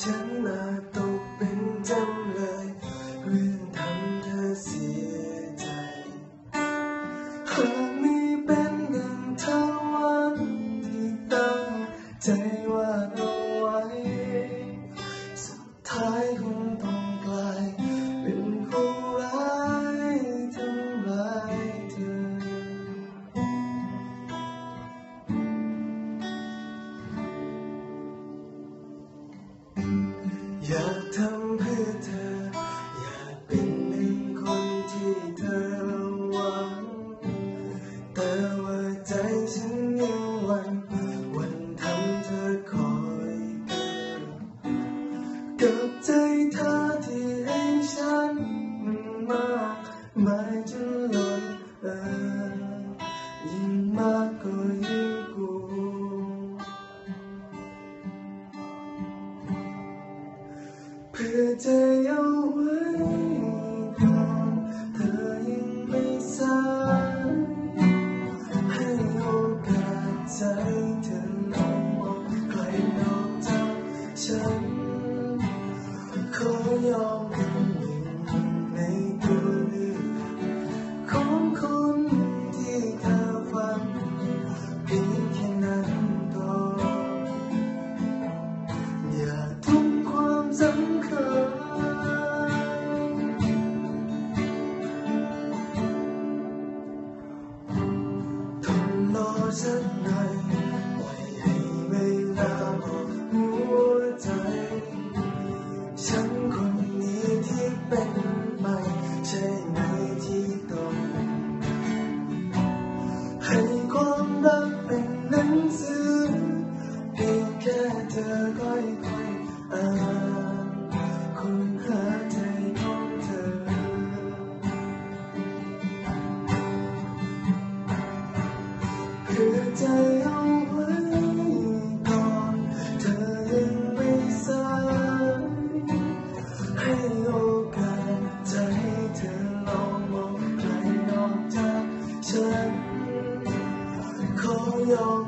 ฉันอาจตกเป็นจำเลยเรื่องทำเธอเสียใจหากมีเป็นหนึ่งเท่าวันที่ตั้งใจว่าเอาไว้สุดท้ายคงต้องกลายเป็นผู้ร้ายทำร้ายเธออยากทำเพื่อเธออยากเป็นหนึ่งคนที่เธอหวังแต่ว่าใจฉันยังหวั่นวันทำเธอคอยเตือนกับใจเธอที่ให้ฉันมันมากมายจนล้นยิ่งมากก็ยิ่งกลัวเพื่อจะเอาไว้ก่อนเธอยังไม่สายให้โอกาสใจเธอลองมองใครนอกจากฉันขอยอมเป็นหนึ่งในตัวเลือกของคนที่เธอฝันเพียงแค่นั้นก็อย่าทุ่มความสำคัญทนรอสักหน่อยปล่อยให้เวลาบอกหัวใจฉันคนนี้ที่เป็นใหม่ใช่ไหมที่ต้องให้ความรักเป็นหนังสือเพียงแค่เธอค่อยๆอ่านค้นหาใจของเธอเพื่อใจเอาไว้ก่อนเธอยังไม่สายให้โอกาสใจเธอลองมองใครนอกจากฉันขอยอม